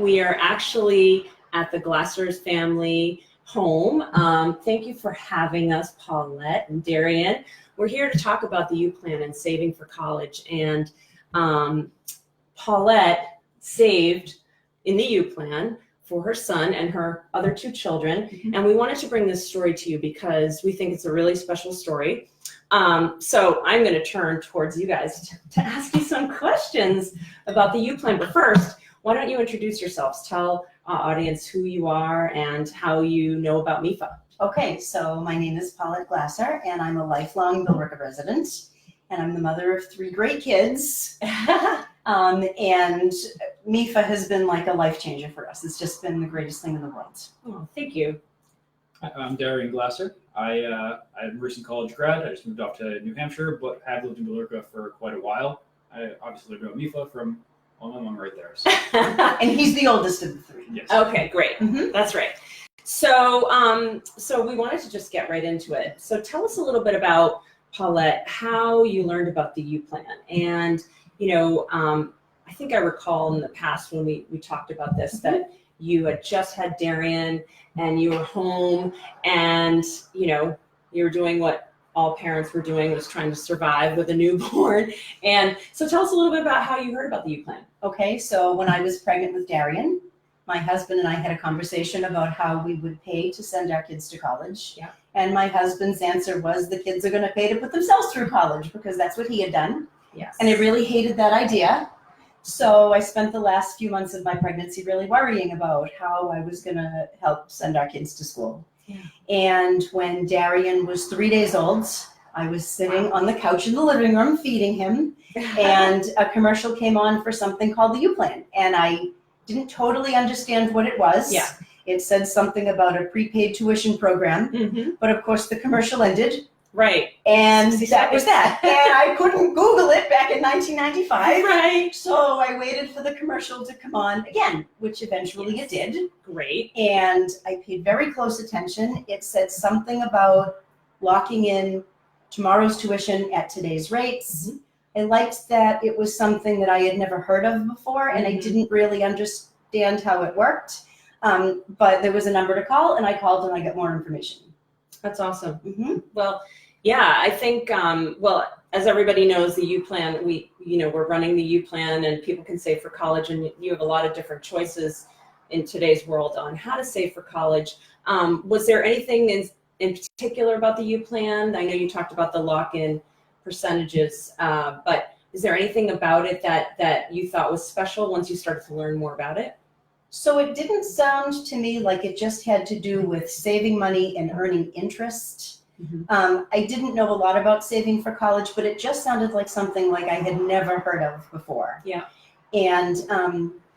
we are actually at the Glasser's family home. Thank you for having us, Paulette and Darian. We're here to talk about the U-Plan and saving for college. And Paulette saved in the U-Plan for her son and her other two children. Mm-hmm. And we wanted to bring this story to you because we think it's a really special story. So I'm going to turn towards you guys to ask you some questions about the U-Plan. But first, why don't you introduce yourselves? Tell our audience who you are and how you know about MEFA. Okay, so my name is Paulette Glasser, and I'm a lifelong Billerica resident, and I'm the mother of 3 great kids. And MEFA has been like a life changer for us. It's just been the greatest thing in the world. Oh, thank you. Hi, I'm Darian Glasser. I'm a recent college grad. I just moved off to New Hampshire, but have lived in Billerica for quite a while. I obviously learned about MEFA from my mom right there. So. And he's the oldest of the 3. Yes. Okay, great. Mm-hmm. That's right. So, so we wanted to just get right into it. So tell us a little bit about, Paulette, how you learned about the U-Plan. And, I think I recall in the past when we talked about this, mm-hmm. that you had just had Darian and you were home and, you were doing what all parents were doing, was trying to survive with a newborn. And so tell us a little bit about how you heard about the U-Plan. Okay, so when I was pregnant with Darian, my husband and I had a conversation about how we would pay to send our kids to college. Yeah. And my husband's answer was the kids are going to pay to put themselves through college because that's what he had done. Yes. And I really hated that idea. So I spent the last few months of my pregnancy really worrying about how I was going to help send our kids to school. Yeah. And when Darian was 3 days old, I was sitting on the couch in the living room feeding him, and a commercial came on for something called the U-Plan. And I didn't totally understand what it was. Yeah. It said something about a prepaid tuition program, mm-hmm. but of course the commercial ended. Right. And that was that. And I couldn't Google it back in 1995. Right. So I waited for the commercial to come on again, which eventually it did. Great. And I paid very close attention. It said something about locking in tomorrow's tuition at today's rates. Mm-hmm. I liked that it was something that I had never heard of before, and I didn't really understand how it worked. But there was a number to call, and I called and I got more information. That's awesome. Mm-hmm. Well, yeah, I think, as everybody knows, the U-Plan, we're running the U-Plan and people can save for college, and you have a lot of different choices in today's world on how to save for college. Was there anything in particular about the U-Plan? I know you talked about the lock-in percentages, but is there anything about it that you thought was special once you started to learn more about it? So it didn't sound to me like it just had to do with saving money and earning interest. Mm-hmm. I didn't know a lot about saving for college, but it just sounded like something like I had never heard of before. Yeah. And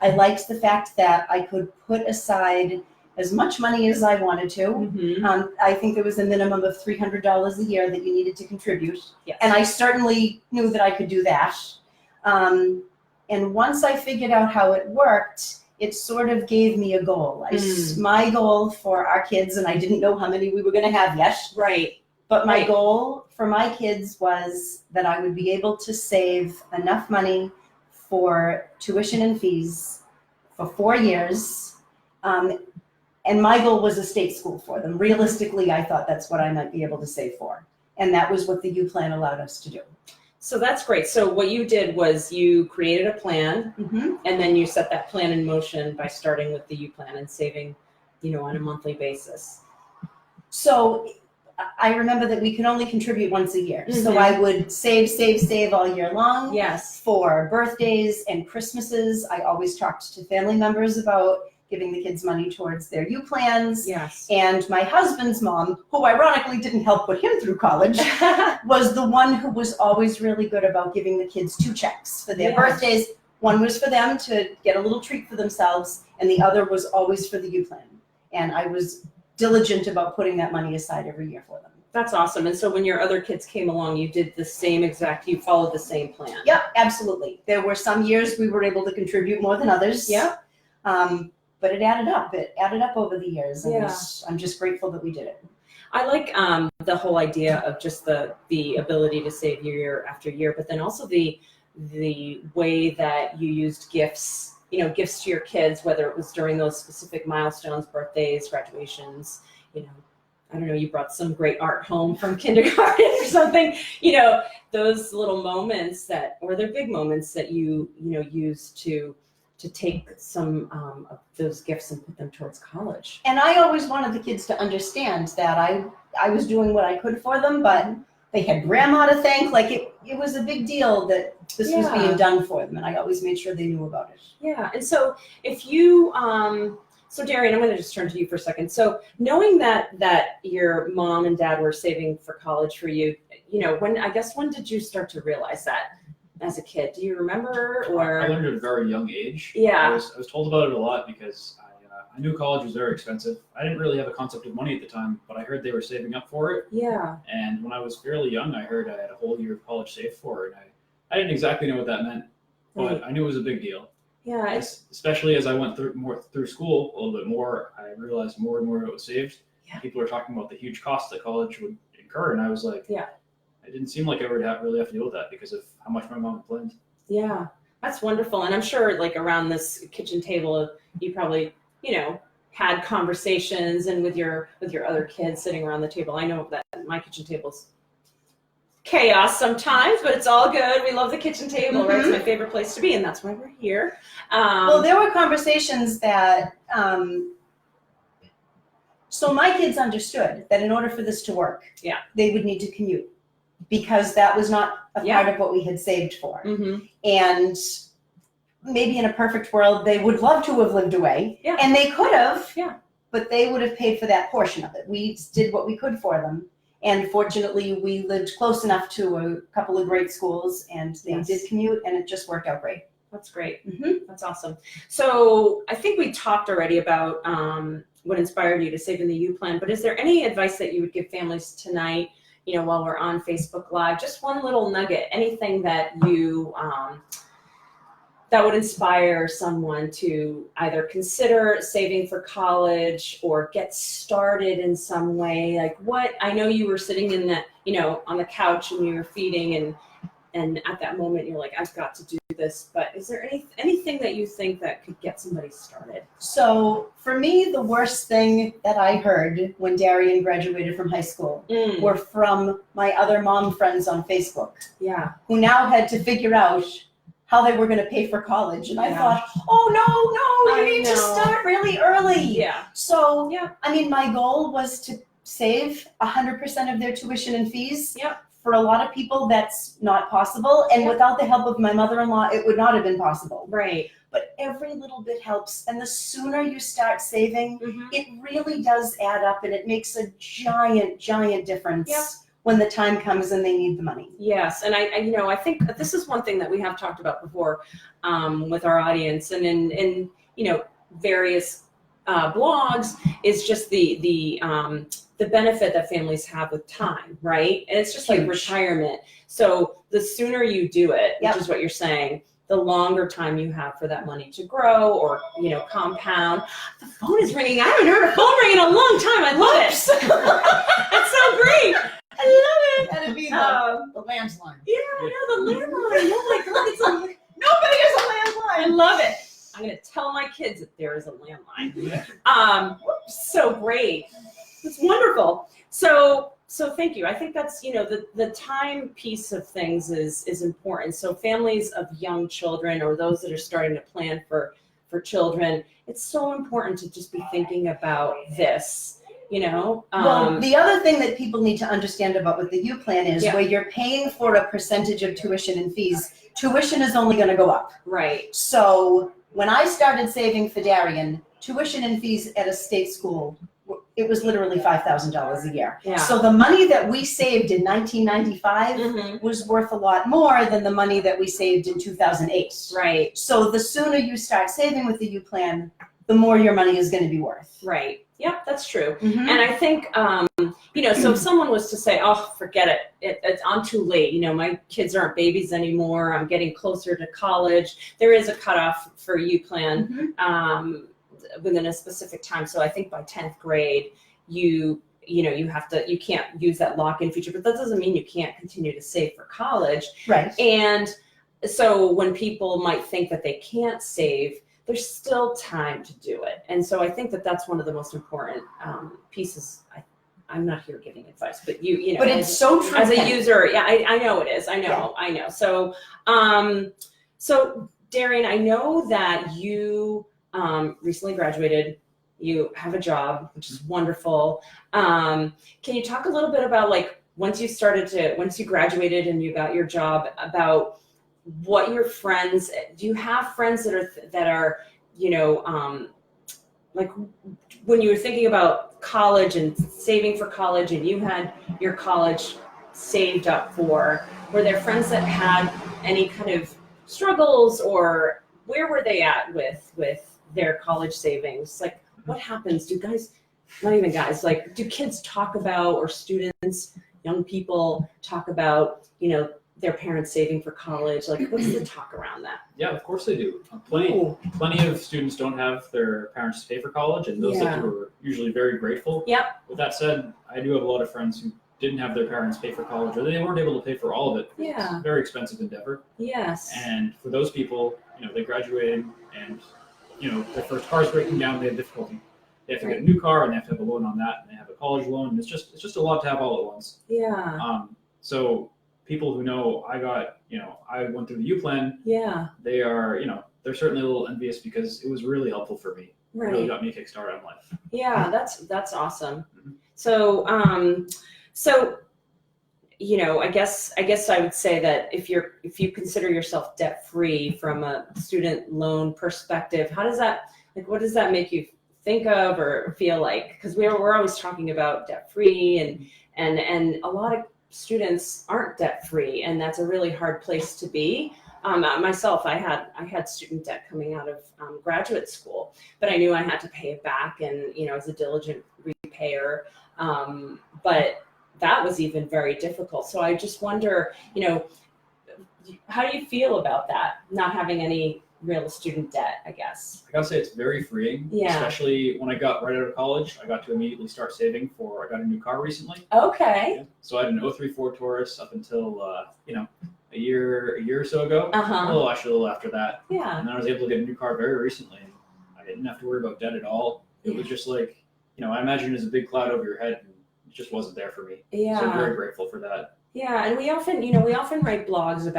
I liked the fact that I could put aside as much money as I wanted to. Mm-hmm. I think there was a minimum of $300 a year that you needed to contribute. Yes. And I certainly knew that I could do that. And once I figured out how it worked, it sort of gave me a goal. My goal for our kids, and I didn't know how many we were going to have yet. Right. But my goal for my kids was that I would be able to save enough money for tuition and fees for 4 years. And my goal was a state school for them. Realistically, I thought that's what I might be able to save for. And that was what the U-Plan allowed us to do. So that's great. So what you did was you created a plan, mm-hmm. and then you set that plan in motion by starting with the U-Plan and saving, on a monthly basis. So I remember that we could only contribute once a year. Mm-hmm. So I would save all year long. Yes. For birthdays and Christmases. I always talked to family members about giving the kids money towards their U-Plans. Yes. And my husband's mom, who ironically didn't help put him through college, was the one who was always really good about giving the kids 2 checks for their birthdays. One was for them to get a little treat for themselves, and the other was always for the U-Plan. And I was diligent about putting that money aside every year for them. That's awesome. And so when your other kids came along, you did you followed the same plan. Yeah, absolutely. There were some years we were able to contribute more than others. Yeah. But it added up. It added up over the years. And yeah. I'm just grateful that we did it. I like the whole idea of just the ability to save year after year, but then also the way that you used gifts, gifts to your kids, whether it was during those specific milestones, birthdays, graduations, I don't know, you brought some great art home from kindergarten or something, those little moments or they're big moments that you use to take some of those gifts and put them towards college. And I always wanted the kids to understand that I was doing what I could for them, but they had grandma to thank. Like it was a big deal that this was being done for them, and I always made sure they knew about it. Yeah, and so if you, so Darian, I'm going to just turn to you for a second. So knowing that your mom and dad were saving for college for you, when did you start to realize that as a kid? Do you remember? Or I learned at a very young age. Yeah. I was told about it a lot because I knew college was very expensive. I didn't really have a concept of money at the time, but I heard they were saving up for it. Yeah. And when I was fairly young, I heard I had a whole year of college saved for it. And I didn't exactly know what that meant, but I knew it was a big deal. Yeah. Especially as I went through school a little bit more, I realized more and more of it was saved. Yeah. People were talking about the huge cost that college would incur, and I was like, yeah, it didn't seem like I would really have to deal with that because of how much my mom had planned. Yeah, that's wonderful. And I'm sure like around this kitchen table, you probably, had conversations and with your other kids sitting around the table. I know that my kitchen table's chaos sometimes, but it's all good. We love the kitchen table, right? It's my favorite place to be, and that's why we're here. Well, there were conversations that, so my kids understood that in order for this to work, they would need to commute because that was not a part of what we had saved for. And maybe in a perfect world, they would love to have lived away, and they could have, but they would have paid for that portion of it. We did what we could for them. And fortunately, we lived close enough to a couple of great schools, and they did commute, and it just worked out great. That's great. That's awesome. So I think we talked already about what inspired you to save in the U-Plan, but is there any advice that you would give families tonight, while we're on Facebook Live? Just one little nugget, anything that you that would inspire someone to either consider saving for college or get started in some way. Like I know you were sitting in that, on the couch and you were feeding and at that moment you're like, I've got to do this, but is there anything that you think that could get somebody started? So for me, the worst thing that I heard when Darian graduated from high school were from my other mom friends on Facebook. Yeah. Who now had to figure out how they were going to pay for college. And I thought, oh, no, you need to start really early. Yeah. So, my goal was to save 100% of their tuition and fees. Yeah. For a lot of people, that's not possible. And without the help of my mother-in-law, it would not have been possible. Right. But every little bit helps. And the sooner you start saving, it really does add up, and it makes a giant, giant difference when the time comes and they need the money. Yes, and I think that this is one thing that we have talked about before with our audience and in various blogs is just the benefit that families have with time, right? And it's just like retirement. So the sooner you do it, which is what you're saying, the longer time you have for that money to grow or, compound. The phone is ringing. I haven't heard a phone ring in a long time. I love it. That's so great. I love it. That'd be the landline. Yeah, I know, the landline. Oh my God, nobody has a landline. I love it. I'm going to tell my kids that there is a landline. So great. It's wonderful. So thank you. I think that's, the time piece of things is important. So families of young children or those that are starting to plan for children, it's so important to just be thinking about this. Well, the other thing that people need to understand about what the U-Plan is, where you're paying for a percentage of tuition and fees, tuition is only going to go up. Right. So when I started saving for Darian, tuition and fees at a state school, it was literally $5,000 a year. Yeah. So the money that we saved in 1995 was worth a lot more than the money that we saved in 2008. Right. So the sooner you start saving with the U-Plan, the more your money is going to be worth. Right. Yep, that's true. And I think, so if someone was to say, oh, forget it, I'm too late. My kids aren't babies anymore. I'm getting closer to college. There is a cutoff for U-Plan within a specific time. So I think by 10th grade, you can't use that lock-in feature, but that doesn't mean you can't continue to save for college. Right. And so when people might think that they can't save, there's still time to do it. And so I think that that's one of the most important pieces. I'm not here giving advice, but you know, But it's so true. as a Ken. user, yeah, I know it is. I know. So, so Darian, I know that you recently graduated. You have a job, which is wonderful. Can you talk a little bit about, like, once you graduated and you got your job, about what your friends, do you have friends that are, you know, like when you were thinking about college and saving for college and you had your college saved up for, were there friends that had any kind of struggles, or where were they at with their college savings? Like, what happens? Do guys, not even guys, like, do kids talk about, or students, young people talk about, you know, their parents saving for college? Like, what's the talk around that? Yeah, of course they do. Plenty of students don't have their parents to pay for college, and those that do are usually very grateful. Yep. With that said, I do have a lot of friends who didn't have their parents pay for college, or they weren't able to pay for all of it. Yeah. It's a very expensive endeavor. Yes. And for those people, you know, they graduated and, you know, their first car's breaking down, they have difficulty. They have to get a new car, and they have to have a loan on that, and they have a college loan. And it's just a lot to have all at once. Yeah. So people who know I went through the U-Plan, Yeah. they are, you know, they're certainly a little envious because it was really helpful for me. Right. It really got me a kickstart on life. Yeah, that's awesome. Mhm. So, so, you know, I guess I would say that if you consider yourself debt free from a student loan perspective, what does that make you think of or feel like? Because we're always talking about debt free, and a lot of students aren't debt free, and that's a really hard place to be. Myself, I had student debt coming out of graduate school, but I knew I had to pay it back, and, you know, as a diligent repayer. But that was even very difficult. So I just wonder, you know, how do you feel about that, not having any real student debt, I guess? I gotta say, it's very freeing. Yeah. Especially when I got right out of college, I got to immediately start saving I got a new car recently. Okay. Yeah. So I had an 03 Ford Taurus up until, you know, a year or so ago. Uh-huh. A little after that. Yeah. And then I was able to get a new car very recently. And I didn't have to worry about debt at all. It was just like, you know, I imagine it as a big cloud over your head, and it just wasn't there for me. Yeah. So I'm very grateful for that. Yeah, and we often write blogs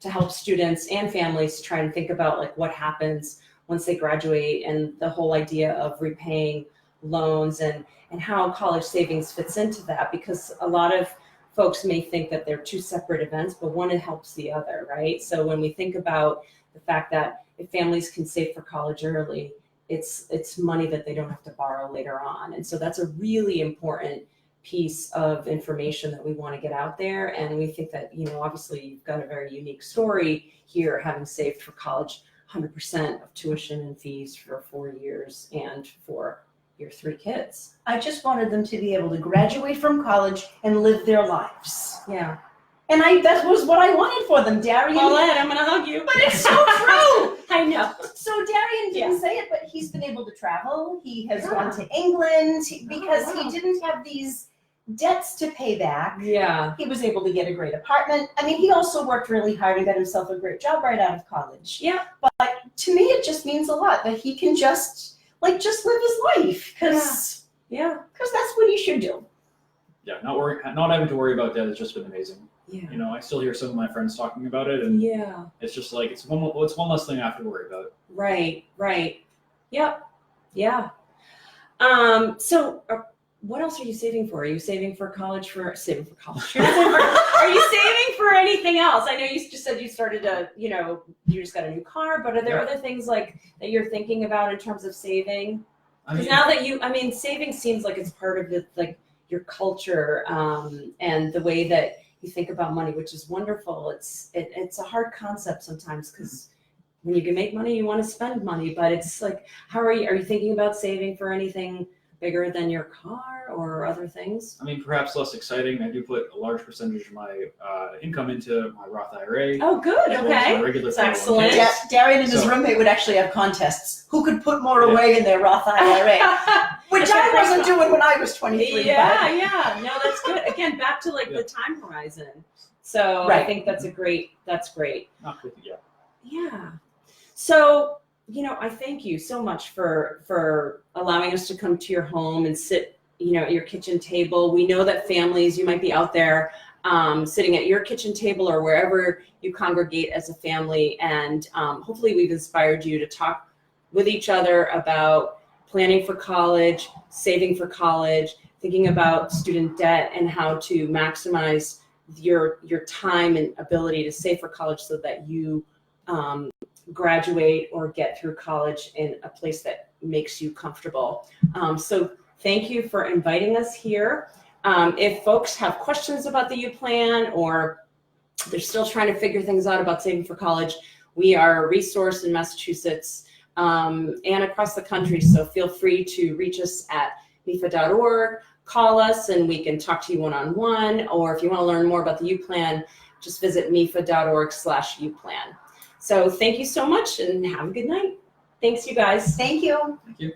to help students and families try and think about, like, what happens once they graduate, and the whole idea of repaying loans, and how college savings fits into that, because a lot of folks may think that they're two separate events, but one helps the other, right? So when we think about the fact that if families can save for college early, it's money that they don't have to borrow later on. And so that's a really important piece of information that we want to get out there. And we think that, you know, obviously you've got a very unique story here, having saved for college 100% of tuition and fees for 4 years and for your 3 kids. I just wanted them to be able to graduate from college and live their lives. Yeah. And that was what I wanted for them, Darian. Paulette, I'm gonna hug you. But it's so true. I know. So Darian didn't say it, but he's been able to travel. He has gone to England because he didn't have these debts to pay back. Yeah. He was able to get a great apartment. I mean, he also worked really hard and got himself a great job right out of college. Yeah. But to me, it just means a lot that he can just live his life, because that's what he should do. Yeah, not having to worry about that has just been amazing. Yeah. You know, I still hear some of my friends talking about it, and it's just like it's one less thing I have to worry about. Right. Yep. Yeah. So what else are you saving for? Are you saving for college? Are you saving for anything else? I know you just said you started you just got a new car, but are there other things like that you're thinking about in terms of saving? Because now that saving seems like it's part of your culture, and the way that you think about money, which is wonderful. It's a hard concept sometimes, because when you can make money, you want to spend money, but it's like, are you thinking about saving for anything bigger than your car or other things? I mean, perhaps less exciting. I do put a large percentage of my income into my Roth IRA. Oh, good. Okay. That's excellent. Darian and his roommate would actually have contests. Who could put more away in their Roth IRA? Which I wasn't doing when I was 23. Yeah. No, that's good. Again, back to the time horizon. So I think that's great. Not with Yeah. So I thank you so much for allowing us to come to your home and sit, at your kitchen table. We know that families, you might be out there sitting at your kitchen table or wherever you congregate as a family, and hopefully we've inspired you to talk with each other about planning for college, saving for college, thinking about student debt and how to maximize your time and ability to save for college so that you graduate or get through college in a place that makes you comfortable. So thank you for inviting us here. If folks have questions about the U-Plan or they're still trying to figure things out about saving for college, we are a resource in Massachusetts and across the country. So feel free to reach us at MEFA.org, call us, and we can talk to you one-on-one. Or if you want to learn more about the U-Plan, just visit MEFA.org/U-Plan. So thank you so much and have a good night. Thanks, you guys. Thank you. Thank you.